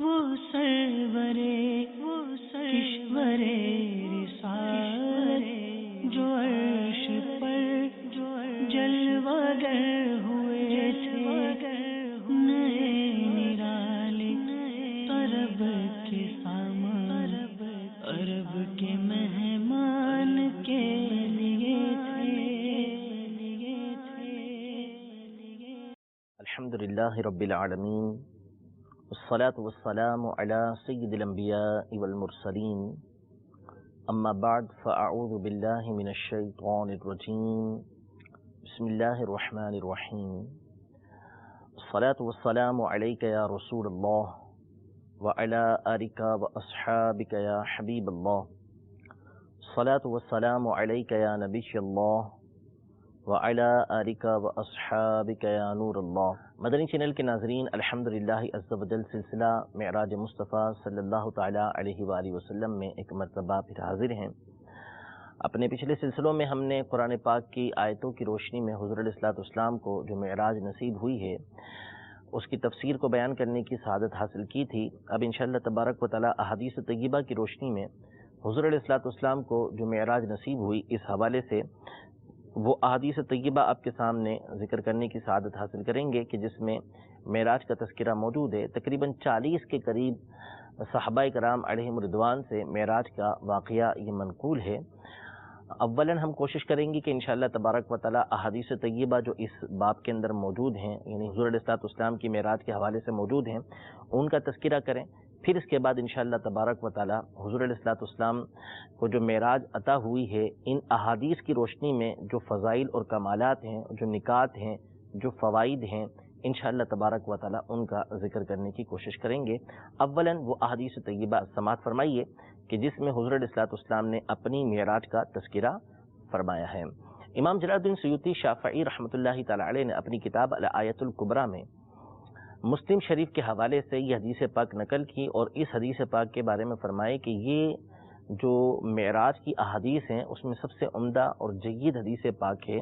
وہ سرورے کشورے رسالت جو عرش پر جلوگر ہوئے تھے، نئے نرالے طرب کے سامان عرب کے مہمان کے لیے تھے۔ الحمدللہ رب العالمین، والصلاة والسلام على سید الانبیاء والمرسلین، اما بعد فاعوذ باللہ من الشیطان الرجیم، بسم اللہ الرحمن الرحیم۔ الصلاة والسلام علیک یا رسول اللہ وعلی آلک واصحابک یا حبیب اللہ، الصلاة والسلام علیک یا نبی اللہ وعلی آلک واصحابک یا نور اللہ۔ مدنی چینل کے ناظرین، الحمدللہ عز و جل سلسلہ معراج مصطفیٰ صلی اللہ تعالیٰ علیہ وآلہ وسلم میں ایک مرتبہ پھر حاضر ہیں۔ اپنے پچھلے سلسلوں میں ہم نے قرآن پاک کی آیتوں کی روشنی میں حضور علیہ الصلوۃ والسلام کو جو معراج نصیب ہوئی ہے اس کی تفسیر کو بیان کرنے کی سعادت حاصل کی تھی۔ اب انشاءاللہ تبارک و تعالیٰ احادیث طیبہ کی روشنی میں حضور علیہ الصلوۃ والسلام کو جو معراج نصیب ہوئی اس حوالے سے وہ احادیث طیبہ آپ کے سامنے ذکر کرنے کی سعادت حاصل کریں گے کہ جس میں معراج کا تذکرہ موجود ہے۔ تقریباً 40 کے قریب صحابہ کرام علیہم رضوان سے معراج کا واقعہ یہ منقول ہے۔ اولاً ہم کوشش کریں گے کہ انشاءاللہ تبارک و تعالی احادیث طیبہ جو اس باب کے اندر موجود ہیں، یعنی حضور علیہ الصلوۃ والسلام کی معراج کے حوالے سے موجود ہیں، ان کا تذکرہ کریں۔ پھر اس کے بعد انشاءاللہ تبارک و تعالی حضور علیہ الصلوۃ والسلام کو جو معراج عطا ہوئی ہے ان احادیث کی روشنی میں جو فضائل اور کمالات ہیں، جو نکات ہیں، جو فوائد ہیں، انشاءاللہ تبارک و تعالی ان کا ذکر کرنے کی کوشش کریں گے۔ اولاً وہ احادیث طیبہ سماعت فرمائیے کہ جس میں حضور علیہ الصلوۃ والسلام نے اپنی معراج کا تذکرہ فرمایا ہے۔ امام جلال الدین سیوطی شافعی رحمۃ اللہ تعالی علیہ نے اپنی کتاب الآیۃ الکبریٰ میں مسلم شریف کے حوالے سے یہ حدیث پاک نقل کی اور اس حدیث پاک کے بارے میں فرمائے کہ یہ جو معراج کی احادیث ہیں اس میں سب سے عمدہ اور جید حدیث پاک ہے،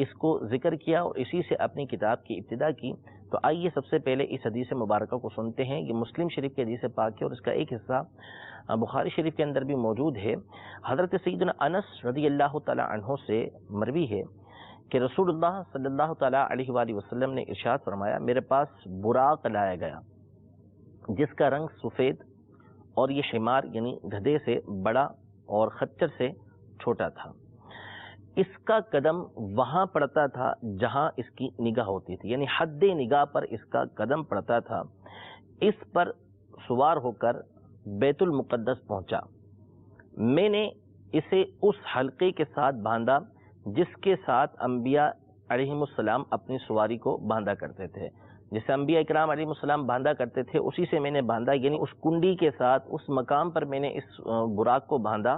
اس کو ذکر کیا اور اسی سے اپنی کتاب کی ابتدا کی۔ تو آئیے سب سے پہلے اس حدیث مبارکہ کو سنتے ہیں۔ یہ مسلم شریف کی حدیث پاک ہے اور اس کا ایک حصہ بخاری شریف کے اندر بھی موجود ہے۔ حضرت سیدنا انس رضی اللہ تعالی عنہ سے مروی ہے کہ رسول اللہ صلی اللہ تعالیٰ علیہ وآلہ وسلم نے ارشاد فرمایا، میرے پاس براق لایا گیا جس کا رنگ سفید اور یہ حمار یعنی گدھے سے بڑا اور خچر سے چھوٹا تھا۔ اس کا قدم وہاں پڑتا تھا جہاں اس کی نگاہ ہوتی تھی، یعنی حد نگاہ پر اس کا قدم پڑتا تھا۔ اس پر سوار ہو کر بیت المقدس پہنچا۔ میں نے اسے اس حلقے کے ساتھ باندھا جس کے ساتھ انبیاء علیہم السلام اپنی سواری کو باندھا کرتے تھے، جسے انبیاء اکرام علیہم السلام باندھا کرتے تھے اسی سے میں نے باندھا، یعنی اس کنڈی کے ساتھ اس مقام پر میں نے اس براق کو باندھا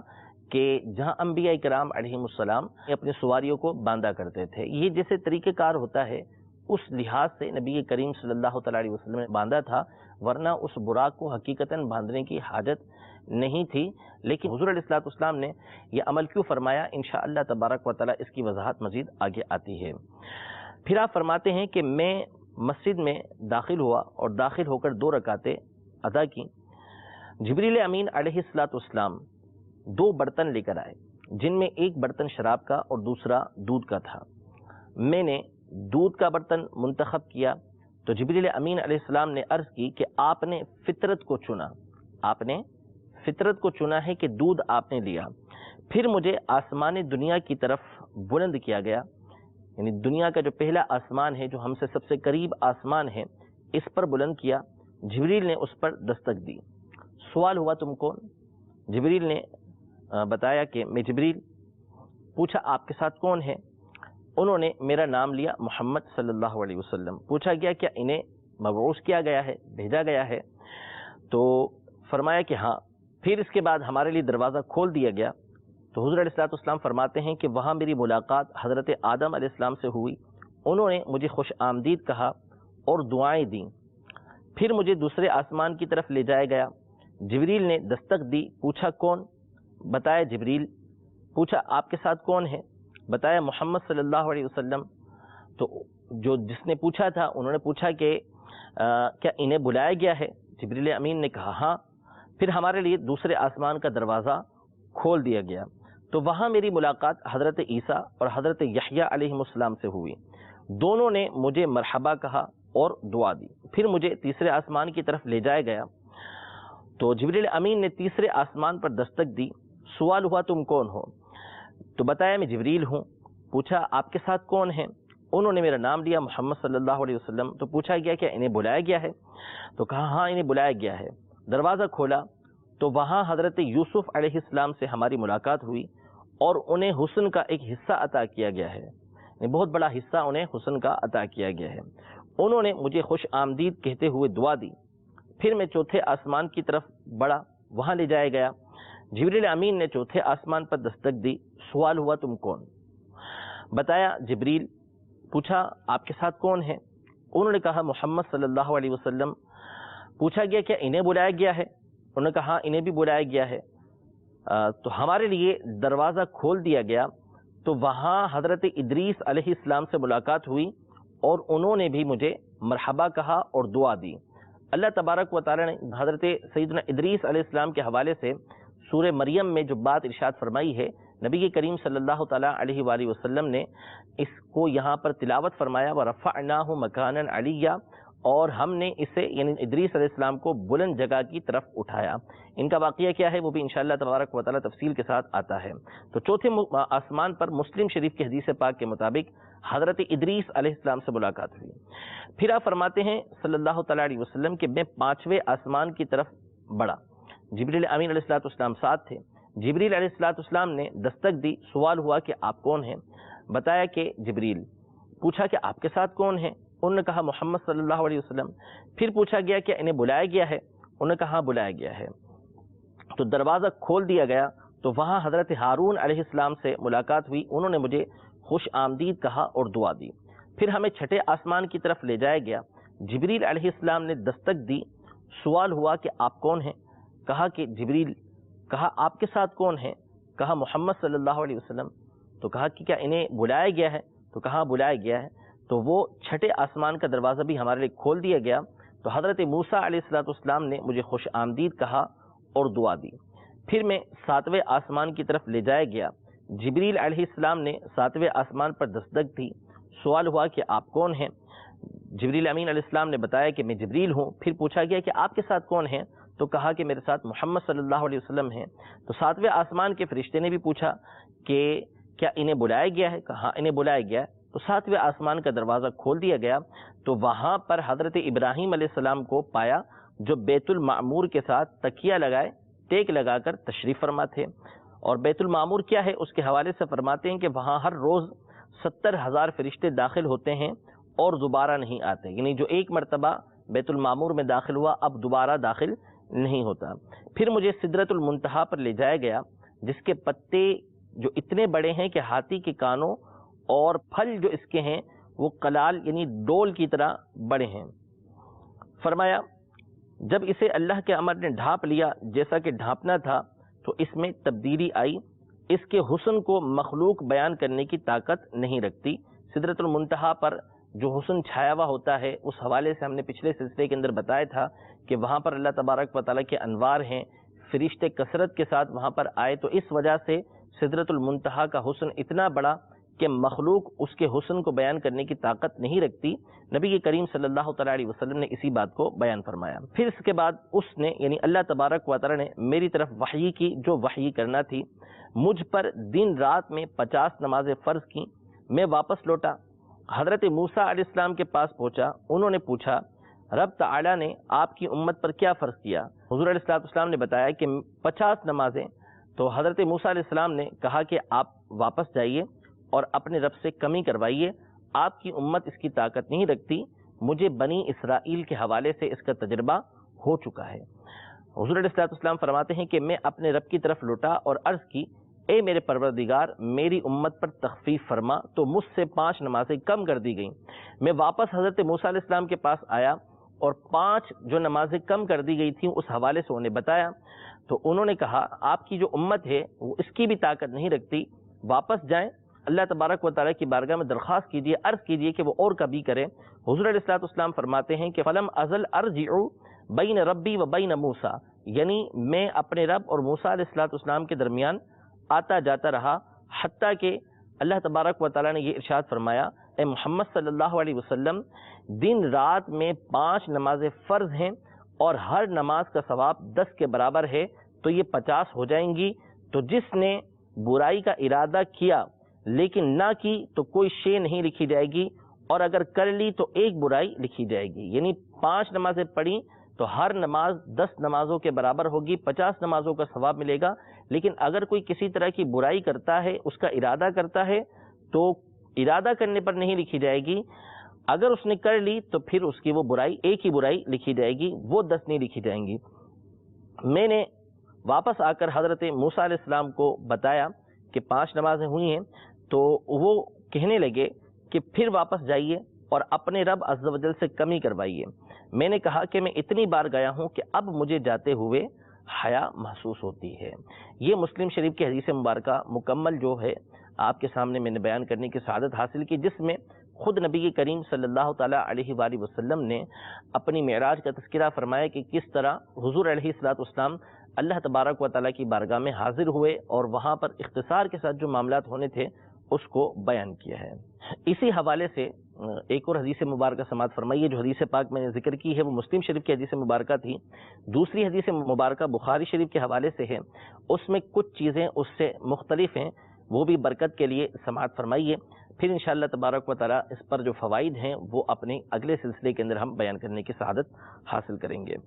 کہ جہاں انبیاء اکرام علیہم السلام اپنی سواریوں کو باندھا کرتے تھے۔ یہ جیسے طریقہ کار ہوتا ہے اس لحاظ سے نبی کریم صلی اللہ تعالیٰ علیہ وسلم نے باندھا تھا، ورنہ اس براق کو حقیقتاً باندھنے کی حاجت نہیں تھی۔ لیکن حضور علیہ الصلوۃ والسلام نے یہ عمل کیوں فرمایا، انشاءاللہ تبارک و تعالیٰ اس کی وضاحت مزید آگے آتی ہے۔ پھر آپ فرماتے ہیں کہ میں مسجد میں داخل ہوا اور داخل ہو کر 2 رکعتیں ادا کی۔ جبریل امین علیہ الصلوۃ والسلام 2 برتن لے کر آئے جن میں ایک برتن شراب کا اور دوسرا دودھ کا تھا۔ میں نے دودھ کا برتن منتخب کیا تو جبریل امین علیہ السلام نے عرض کی کہ آپ نے فطرت کو چنا، آپ نے فطرت کو چنا ہے کہ دودھ آپ نے لیا۔ پھر مجھے آسمان دنیا کی طرف بلند کیا گیا، یعنی دنیا کا جو پہلا آسمان ہے جو ہم سے سب سے قریب آسمان ہے اس پر بلند کیا۔ جبریل نے اس پر دستک دی۔ سوال ہوا تم کون؟ جبریل نے بتایا کہ میں جبریل۔ پوچھا آپ کے ساتھ کون ہے؟ انہوں نے میرا نام لیا محمد صلی اللہ علیہ وسلم۔ پوچھا گیا کیا انہیں مبعوث کیا گیا ہے، بھیجا گیا ہے؟ تو فرمایا کہ ہاں۔ پھر اس کے بعد ہمارے لیے دروازہ کھول دیا گیا تو حضور علیہ الصلوۃ والسلام فرماتے ہیں کہ وہاں میری ملاقات حضرت آدم علیہ السلام سے ہوئی۔ انہوں نے مجھے خوش آمدید کہا اور دعائیں دیں۔ پھر مجھے دوسرے آسمان کی طرف لے جایا گیا۔ جبریل نے دستک دی۔ پوچھا کون؟ بتایا جبریل۔ پوچھا آپ کے ساتھ کون ہے؟ بتایا محمد صلی اللہ علیہ وسلم۔ تو جس نے پوچھا تھا انہوں نے پوچھا کہ کیا انہیں بلایا گیا ہے؟ جبریل امین نے کہا ہاں۔ پھر ہمارے لیے دوسرے آسمان کا دروازہ کھول دیا گیا تو وہاں میری ملاقات حضرت عیسیٰ اور حضرت یحییٰ علیہ السلام سے ہوئی۔ دونوں نے مجھے مرحبا کہا اور دعا دی۔ پھر مجھے تیسرے آسمان کی طرف لے جایا گیا تو جبریل امین نے تیسرے آسمان پر دستک دی۔ سوال ہوا تم کون ہو؟ تو بتایا میں جبریل ہوں۔ پوچھا آپ کے ساتھ کون ہیں؟ انہوں نے میرا نام لیا محمد صلی اللہ علیہ وسلم۔ تو پوچھا گیا کیا انہیں بلایا گیا ہے؟ تو کہا ہاں انہیں بلایا گیا ہے۔ دروازہ کھولا تو وہاں حضرت یوسف علیہ السلام سے ہماری ملاقات ہوئی اور انہیں حسن کا ایک حصہ عطا کیا گیا ہے، بہت بڑا حصہ انہیں حسن کا عطا کیا گیا ہے۔ انہوں نے مجھے خوش آمدید کہتے ہوئے دعا دی۔ پھر میں چوتھے آسمان کی طرف بڑھا، وہاں لے جایا گیا۔ جبریل امین نے چوتھے آسمان پر دستک دی۔ سوال ہوا تم کون؟ بتایا جبریل۔ پوچھا آپ کے ساتھ کون ہیں؟ انہوں نے کہا محمد صلی اللہ علیہ وسلم۔ پوچھا گیا کیا انہیں بلایا گیا ہے؟ انہوں نے کہا ہاں انہیں بھی بلایا گیا ہے۔ تو ہمارے لیے دروازہ کھول دیا گیا تو وہاں حضرت ادریس علیہ السلام سے ملاقات ہوئی اور انہوں نے بھی مجھے مرحبا کہا اور دعا دی۔ اللہ تبارک و تعالی نے حضرت سیدنا ادریس علیہ السلام کے حوالے سے سورہ مریم میں جو بات ارشاد فرمائی ہے، نبی کریم صلی اللہ تعالیٰ علیہ وآلہ وسلم نے اس کو یہاں پر تلاوت فرمایا وَرَفَعْنَاهُ مَكَانًا عَلِيًّا، اور ہم نے اسے یعنی ادریس علیہ السلام کو بلند جگہ کی طرف اٹھایا۔ ان کا واقعہ کیا ہے وہ بھی انشاءاللہ تبارک و تعالیٰ تفصیل کے ساتھ آتا ہے۔ تو چوتھے آسمان پر مسلم شریف کی حدیث پاک کے مطابق حضرت ادریس علیہ السلام سے ملاقات ہوئی۔ پھر آپ فرماتے ہیں صلی اللہ تعالیٰ علیہ وسلم کہ میں پانچویں آسمان کی طرف بڑھا۔ جبریل امین علیہ السلام ساتھ تھے۔ جبریل علیہ السلام نے دستک دی۔ سوال ہوا کہ آپ کون ہیں؟ بتایا کہ جبریل۔ پوچھا کہ آپ کے ساتھ کون ہیں؟ انہوں نے کہا محمد صلی اللہ علیہ وسلم۔ پھر پوچھا گیا کہ انہیں بلایا گیا ہے؟ انہوں نے کہا بلایا گیا ہے۔ تو دروازہ کھول دیا گیا تو وہاں حضرت ہارون علیہ السلام سے ملاقات ہوئی۔ انہوں نے مجھے خوش آمدید کہا اور دعا دی۔ پھر ہمیں چھٹے آسمان کی طرف لے جایا گیا۔ جبریل علیہ السلام نے دستک دی۔ سوال ہوا کہ آپ کون ہیں؟ کہا کہ جبریل۔ کہا آپ کے ساتھ کون ہیں؟ کہا محمد صلی اللہ علیہ وسلم۔ تو کہا کہ کیا انہیں بلایا گیا ہے؟ تو کہا بلایا گیا ہے۔ تو وہ چھٹے آسمان کا دروازہ بھی ہمارے لیے کھول دیا گیا تو حضرت موسیٰ علیہ السلام نے مجھے خوش آمدید کہا اور دعا دی۔ پھر میں ساتویں آسمان کی طرف لے جایا گیا۔ جبریل علیہ السلام نے ساتویں آسمان پر دستک دی۔ سوال ہوا کہ آپ کون ہیں؟ جبریل امین علیہ السلام نے بتایا کہ میں جبریل ہوں۔ پھر پوچھا گیا کہ آپ کے ساتھ کون ہیں؟ تو کہا کہ میرے ساتھ محمد صلی اللہ علیہ وسلم ہیں۔ تو ساتویں آسمان کے فرشتے نے بھی پوچھا کہ کیا انہیں بلایا گیا ہے؟ کہا انہیں بلایا گیا ہے۔ تو ساتویں آسمان کا دروازہ کھول دیا گیا تو وہاں پر حضرت ابراہیم علیہ السلام کو پایا جو بیت المعمور کے ساتھ تکیہ لگائے ٹیک لگا کر تشریف فرما تھے۔ اور بیت المعمور کیا ہے اس کے حوالے سے فرماتے ہیں کہ وہاں ہر روز 70,000 فرشتے داخل ہوتے ہیں اور دوبارہ نہیں آتے، یعنی جو ایک مرتبہ بیت المعمور میں داخل ہوا اب دوبارہ داخل نہیں ہوتا۔ پھر مجھے سدرۃ المنتہا پر لے جایا گیا جس کے پتے جو اتنے بڑے ہیں کہ ہاتھی کے کانوں اور پھل جو اس کے ہیں وہ قلال یعنی ڈول کی طرح بڑے ہیں۔ فرمایا جب اسے اللہ کے امر نے ڈھانپ لیا جیسا کہ ڈھانپنا تھا تو اس میں تبدیلی آئی۔ اس کے حسن کو مخلوق بیان کرنے کی طاقت نہیں رکھتی۔ سدرۃ المنتہا پر جو حسن چھایا ہوا ہوتا ہے اس حوالے سے ہم نے پچھلے سلسلے کے اندر بتایا تھا کہ وہاں پر اللہ تبارک و تعالیٰ کے انوار ہیں، فرشتے کثرت کے ساتھ وہاں پر آئے، تو اس وجہ سے سدرۃ المنتہا کا حسن اتنا بڑا کہ مخلوق اس کے حسن کو بیان کرنے کی طاقت نہیں رکھتی۔ نبی کریم صلی اللہ تعالیٰ علیہ وسلم نے اسی بات کو بیان فرمایا۔ پھر اس کے بعد اس نے یعنی اللہ تبارک و تعالیٰ نے میری طرف وحی کی جو وحی کرنا تھی۔ مجھ پر دن رات میں 50 نمازیں فرض کی۔ میں واپس لوٹا، حضرت موسیٰ علیہ السلام کے پاس پہنچا۔ انہوں نے پوچھا رب تعالیٰ نے آپ کی امت پر کیا فرض کیا؟ حضور علیہ السلام نے بتایا کہ 50 نمازیں۔ تو حضرت موسیٰ علیہ السلام نے کہا کہ آپ واپس جائیے اور اپنے رب سے کمی کروائیے، آپ کی امت اس کی طاقت نہیں رکھتی، مجھے بنی اسرائیل کے حوالے سے اس کا تجربہ ہو چکا ہے۔ حضور علیہ السلام فرماتے ہیں کہ میں اپنے رب کی طرف لوٹا اور عرض کی اے میرے پروردگار میری امت پر تخفیف فرما، تو مجھ سے 5 نمازیں کم کر دی گئیں۔ میں واپس حضرت موسیٰ علیہ السلام کے پاس آیا اور 5 جو نمازیں کم کر دی گئی تھیں اس حوالے سے انہیں بتایا، تو انہوں نے کہا آپ کی جو امت ہے وہ اس کی بھی طاقت نہیں رکھتی، واپس جائیں، اللہ تبارک و تعالیٰ کی بارگاہ میں درخواست کیجیے، عرض کیجیے کہ وہ اور کبھی کرے۔ حضور علیہ السلام فرماتے ہیں کہ فلم ازل ارجع بین ربی و بین موسیٰ، یعنی میں اپنے رب اور موسیٰ علیہ السلام کے درمیان آتا جاتا رہا، حتیٰ کہ اللہ تبارک و تعالیٰ نے یہ ارشاد فرمایا، اے محمد صلی اللہ علیہ وسلم، دن رات میں 5 نمازیں فرض ہیں اور ہر نماز کا ثواب 10 کے برابر ہے، تو یہ 50 ہو جائیں گی۔ تو جس نے برائی کا ارادہ کیا لیکن نہ کی تو کوئی شے نہیں لکھی جائے گی، اور اگر کر لی تو ایک برائی لکھی جائے گی۔ یعنی 5 نمازیں پڑھی تو ہر نماز 10 نمازوں کے برابر ہوگی، 50 نمازوں کا ثواب ملے گا۔ لیکن اگر کوئی کسی طرح کی برائی کرتا ہے، اس کا ارادہ کرتا ہے، تو ارادہ کرنے پر نہیں لکھی جائے گی، اگر اس نے کر لی تو پھر اس کی وہ برائی، ایک ہی برائی لکھی جائے گی، وہ 10 نہیں لکھی جائیں گی۔ میں نے واپس آ کر حضرت موسیٰ علیہ السلام کو بتایا کہ 5 نمازیں ہوئی ہیں، تو وہ کہنے لگے کہ پھر واپس جائیے اور اپنے رب عز و جل سے کمی کروائیے۔ میں نے کہا کہ میں اتنی بار گیا ہوں کہ اب مجھے جاتے ہوئے حیا محسوس ہوتی ہے۔ یہ مسلم شریف کی حدیث مبارکہ مکمل جو ہے آپ کے سامنے میں نے بیان کرنے کی سعادت حاصل کی، جس میں خود نبی کریم صلی اللہ تعالیٰ علیہ وآلہ وسلم نے اپنی معراج کا تذکرہ فرمایا کہ کس طرح حضور علیہ السلام اللہ تبارک و تعالیٰ کی بارگاہ میں حاضر ہوئے اور وہاں پر اختصار کے ساتھ جو معاملات ہونے تھے اس کو بیان کیا ہے۔ اسی حوالے سے ایک اور حدیث مبارکہ سماعت فرمائیے۔ جو حدیث پاک میں نے ذکر کی ہے وہ مسلم شریف کی حدیث مبارکہ تھی، دوسری حدیث مبارکہ بخاری شریف کے حوالے سے ہے، اس میں کچھ چیزیں اس سے مختلف ہیں، وہ بھی برکت کے لیے سماعت فرمائیے، پھر انشاءاللہ تبارک و تعالیٰ اس پر جو فوائد ہیں وہ اپنے اگلے سلسلے کے اندر ہم بیان کرنے کی سعادت حاصل کریں گے۔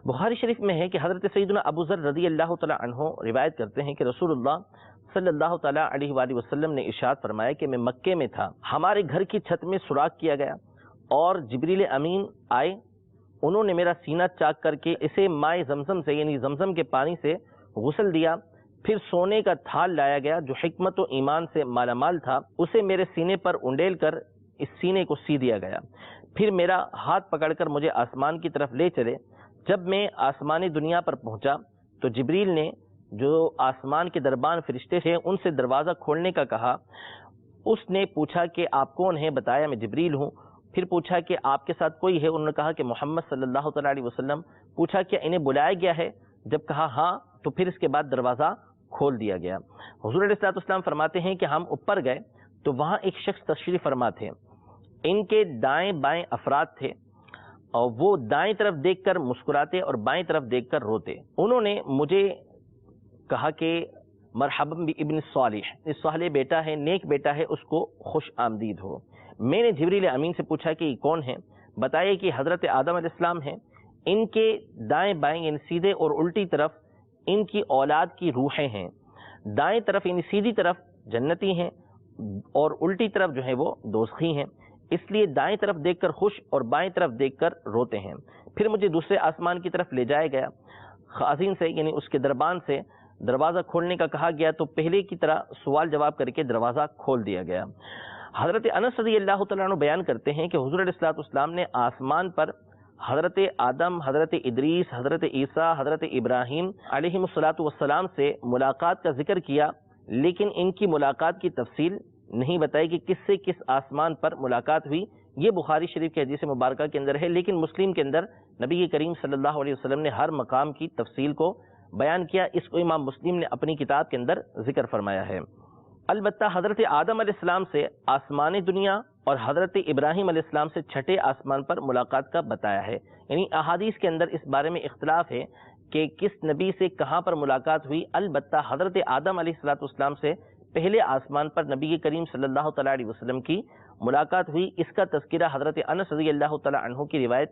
بخاری شریف میں ہے کہ حضرت سیدنا ابو ذر رضی اللہ تعالیٰ عنہ روایت کرتے ہیں کہ رسول اللہ صلی اللہ تعالیٰ علیہ وآلہ وسلم نے ارشاد فرمایا کہ میں مکے میں تھا، ہمارے گھر کی چھت میں سوراخ کیا گیا اور جبریل امین آئے، انہوں نے میرا سینہ چاک کر کے اسے مائے زمزم سے یعنی زمزم کے پانی سے غسل دیا، پھر سونے کا تھال لایا گیا جو حکمت و ایمان سے مالا مال تھا، اسے میرے سینے پر انڈیل کر اس سینے کو سی دیا گیا، پھر میرا ہاتھ پکڑ کر مجھے آسمان کی طرف لے چلے۔ جب میں آسمانی دنیا پر پہنچا تو جبریل نے جو آسمان کے دربان فرشتے تھے ان سے دروازہ کھولنے کا کہا۔ اس نے پوچھا کہ آپ کون ہیں؟ بتایا میں جبریل ہوں۔ پھر پوچھا کہ آپ کے ساتھ کوئی ہے؟ انہوں نے کہا کہ محمد صلی اللہ تعالیٰ علیہ وسلم۔ پوچھا کیا انہیں بلایا گیا ہے؟ جب کہا ہاں تو پھر اس کے بعد دروازہ کھول دیا گیا۔ حضور علیہ السلام فرماتے ہیں کہ ہم اوپر گئے تو وہاں ایک شخص تشریف فرما تھے، ان کے دائیں بائیں افراد تھے اور وہ دائیں طرف دیکھ کر مسکراتے اور بائیں طرف دیکھ کر روتے۔ انہوں نے مجھے کہا کہ مرحبا ابن صالح، صالح بیٹا ہے، نیک بیٹا ہے، اس کو خوش آمدید ہو۔ میں نے جبریل امین سے پوچھا کہ یہ کون ہے؟ بتایا کہ حضرت آدم علیہ السلام ہیں، ان کے دائیں بائیں یعنی سیدھے اور الٹی طرف ان کی اولاد کی روحیں ہیں، دائیں طرف یعنی سیدھی طرف جنتی ہیں اور الٹی طرف جو ہے وہ دوزخی ہیں، اس لیے دائیں طرف دیکھ کر خوش اور بائیں طرف دیکھ کر روتے ہیں۔ پھر مجھے دوسرے آسمان کی طرف لے جایا گیا، خازن سے یعنی اس کے دربان سے دروازہ کھولنے کا کہا گیا تو پہلے کی طرح سوال جواب کر کے دروازہ کھول دیا گیا۔ حضرت انس رضی اللہ تعالیٰ عنہ بیان کرتے ہیں کہ حضور علیہ السلام نے آسمان پر حضرت آدم، حضرت ادریس، حضرت عیسیٰ، حضرت ابراہیم علیہم السلام سے ملاقات کا ذکر کیا، لیکن ان کی ملاقات کی تفصیل نہیں بتائی کہ کس سے کس آسمان پر ملاقات ہوئی۔ یہ بخاری شریف کی حدیث مبارکہ کے اندر ہے، لیکن مسلم کے اندر نبی کریم صلی اللہ علیہ وسلم نے ہر مقام کی تفصیل کو بیان کیا، اس کو امام مسلم نے اپنی کتاب کے اندر ذکر فرمایا ہے۔ البتہ حضرت آدم علیہ السلام سے آسمان دنیا اور حضرت ابراہیم علیہ السلام سے چھٹے آسمان پر ملاقات کا بتایا ہے، یعنی احادیث کے اندر اس بارے میں اختلاف ہے کہ کس نبی سے کہاں پر ملاقات ہوئی۔ البتہ حضرت آدم علیہ السلام سے پہلے آسمان پر نبی کریم صلی اللہ تعالیٰ علیہ وسلم کی ملاقات ہوئی۔ اس کا تذکرہ حضرت انس رضی اللہ تعالیٰ عنہ کی روایت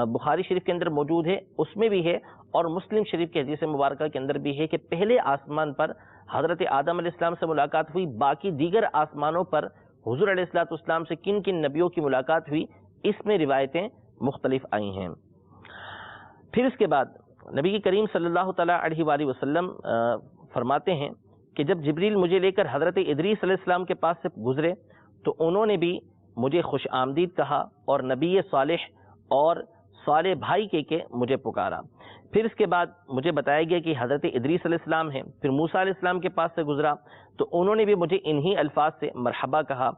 بخاری شریف کے اندر موجود ہے، اس میں بھی ہے، اور مسلم شریف کی حدیث مبارکہ کے اندر بھی ہے کہ پہلے آسمان پر حضرت آدم علیہ السلام سے ملاقات ہوئی، باقی دیگر آسمانوں پر حضور علیہ السلام سے کن کن نبیوں کی ملاقات ہوئی، اس میں روایتیں مختلف آئی ہیں۔ پھر اس کے بعد نبی کریم صلی اللہ تعالیٰ علیہ وآلہ وسلم فرماتے ہیں کہ جب جبریل مجھے لے کر حضرت ادریس علیہ السلام کے پاس سے گزرے تو انہوں نے بھی مجھے خوش آمدید کہا اور نبی صالح اور صالح بھائی کے مجھے پکارا۔ پھر اس کے بعد مجھے بتایا گیا کہ حضرت ادریس علیہ السلام ہیں، پھر موسیٰ علیہ السلام کے پاس سے گزرا تو انہوں نے بھی مجھے انہی الفاظ سے مرحبا کہا۔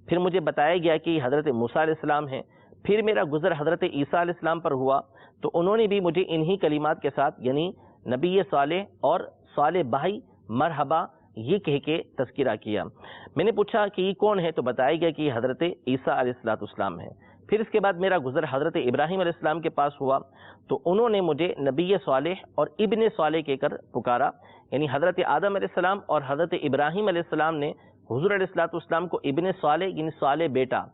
پھر مجھے بتایا گیا کہ حضرت موسیٰ علیہ السلام ہیں، پھر میرا گزر حضرت عیسیٰ علیہ السلام پر ہوا تو انہوں نے بھی مجھے انہی کلمات کے ساتھ یعنی نبی صالح اور صالح بھائی مرحبا یہ کہہ کے تذکرہ کیا۔ میں نے پوچھا کہ یہ کون ہے تو بتایا گیا کہ یہ حضرت عیسیٰ علیہ السلام ہے۔ پھر اس کے بعد میرا گزر حضرت ابراہیم علیہ السلام کے پاس ہوا تو انہوں نے مجھے نبی صالح اور ابن صالح کہہ کر پکارا، یعنی حضرت آدم علیہ السلام اور حضرت ابراہیم علیہ السلام نے حضور علیہ السلام کو ابن صالح یعنی صالح بیٹا،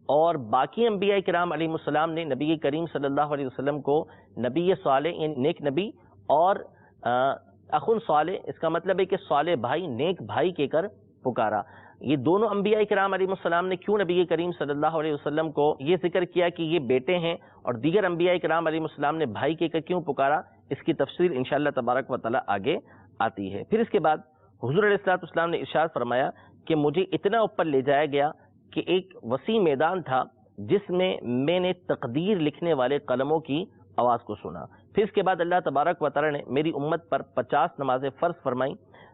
اور باقی انبیاء کرام علیہ السلام نے نبی کریم صلی اللہ علیہ وسلم کو نبی صالح یعنی نیک نبی اور اخن صالح، اس کا مطلب ہے کہ صالح بھائی نیک بھائی کہہ کر پکارا۔ یہ دونوں انبیاء کرام علیہ السلام نے کیوں نبی کریم صلی اللہ علیہ وسلم کو یہ ذکر کیا کہ یہ بیٹے ہیں، اور دیگر انبیاء کرام علیہ السلام نے بھائی کہہ کر کیوں پکارا، اس کی تفصیل انشاءاللہ تبارک و تعالی آگے آتی ہے۔ پھر اس کے بعد حضور علیہ السلام نے ارشاد فرمایا کہ مجھے اتنا اوپر لے جایا گیا کہ ایک وسیع میدان تھا جس میں نے تقدیر لکھنے والے قلموں کی آواز کو سنا۔ پھر اس کے بعد اللہ تبارک و تعالی نے میری امت پر 50 نمازیں فرض فرمائیں۔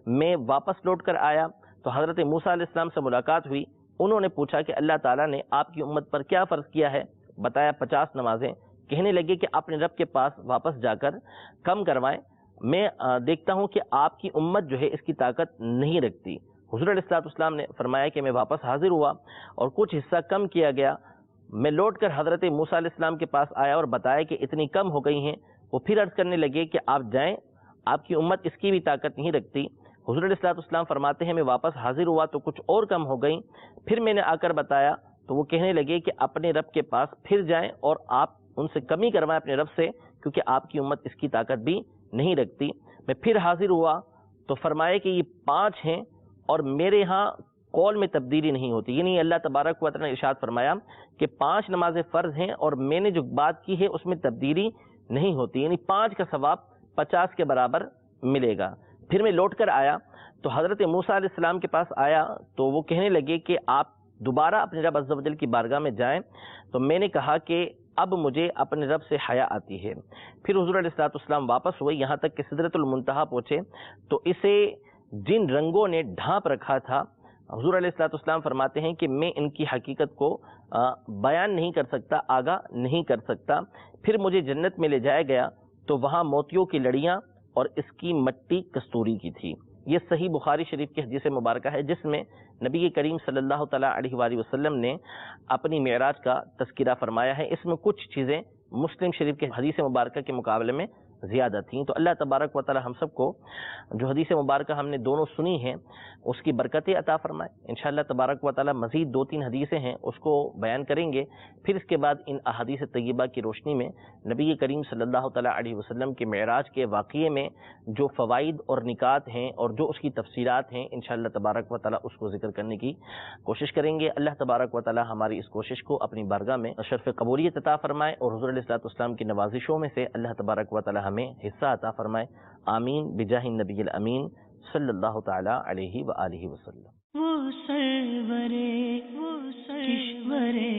میں واپس لوٹ کر آیا تو حضرت موسیٰ علیہ السلام سے ملاقات ہوئی۔ انہوں نے پوچھا کہ اللہ تعالیٰ نے آپ کی امت پر کیا فرض کیا ہے؟ بتایا 50 نمازیں۔ کہنے لگے کہ اپنے رب کے پاس واپس جا کر کم کروائیں، میں دیکھتا ہوں کہ آپ کی امت جو ہے اس کی طاقت نہیں رکھتی۔ حضور علیہ السلام نے فرمایا کہ میں واپس حاضر ہوا اور کچھ حصہ کم کیا گیا۔ میں لوٹ کر حضرت موسیٰ علیہ السلام کے پاس آیا اور بتایا کہ اتنی کم ہو گئی ہیں۔ وہ پھر عرض کرنے لگے کہ آپ جائیں، آپ کی امت اس کی بھی طاقت نہیں رکھتی۔ حضور علیہ السلام فرماتے ہیں میں واپس حاضر ہوا تو کچھ اور کم ہو گئیں۔ پھر میں نے آ کر بتایا تو وہ کہنے لگے کہ اپنے رب کے پاس پھر جائیں اور آپ ان سے کمی کروائیں اپنے رب سے، کیونکہ آپ کی امت اس کی طاقت بھی نہیں رکھتی۔ میں پھر حاضر ہوا تو فرمایا کہ یہ 5 ہیں اور میرے ہاں قول میں تبدیلی نہیں ہوتی، یعنی اللہ تبارک و تعالی نے ارشاد فرمایا کہ 5 نمازیں فرض ہیں اور میں نے جو بات کی ہے اس میں تبدیلی نہیں ہوتی، یعنی 5 کا ثواب 50 کے برابر ملے گا۔ پھر میں لوٹ کر آیا تو حضرت موسیٰ علیہ السلام کے پاس آیا تو وہ کہنے لگے کہ آپ دوبارہ اپنے رب عز و جل کی بارگاہ میں جائیں۔ تو میں نے کہا کہ اب مجھے اپنے رب سے حیا آتی ہے۔ پھر حضور علیہ السلام واپس ہوئے، یہاں تک کہ سدرۃ المنتہا پہنچے تو اسے جن رنگوں نے ڈھانپ رکھا تھا، حضور علیہ السلام فرماتے ہیں کہ میں ان کی حقیقت کو بیان نہیں کر سکتا، آگاہ نہیں کر سکتا۔ پھر مجھے جنت میں لے جایا گیا تو وہاں موتیوں کی لڑیاں اور اس کی مٹی کستوری کی تھی۔ یہ صحیح بخاری شریف کی حدیث مبارکہ ہے جس میں نبی کریم صلی اللہ تعالیٰ علیہ وآلہ وسلم نے اپنی معراج کا تذکرہ فرمایا ہے۔ اس میں کچھ چیزیں مسلم شریف کے حدیث مبارکہ کے مقابلے میں زیادہ تھیں۔ تو اللہ تبارک و تعالی ہم سب کو جو حدیث مبارکہ ہم نے دونوں سنی ہیں اس کی برکتیں عطا فرمائے۔ انشاءاللہ تبارک و تعالی مزید 2-3 حدیثیں ہیں اس کو بیان کریں گے۔ پھر اس کے بعد ان احادیث طیبہ کی روشنی میں نبی کریم صلی اللہ تعالی علیہ وسلم کے معراج کے واقعے میں جو فوائد اور نکات ہیں اور جو اس کی تفسیرات ہیں انشاءاللہ تبارک و تعالی اس کو ذکر کرنے کی کوشش کریں گے۔ اللہ تبارک و تعالی ہماری اس کوشش کو اپنی بارگاہ میں شرف قبولیت عطا فرمائے اور حضور علیہ السلام کی نوازشوں میں سے اللہ تبارک و تعالی ہمیں حصہ عطا فرمائے۔ آمین بجاہ النبی الامین صلی اللہ تعالی علیہ وآلہ وسلم۔ وہ سرورے کشورے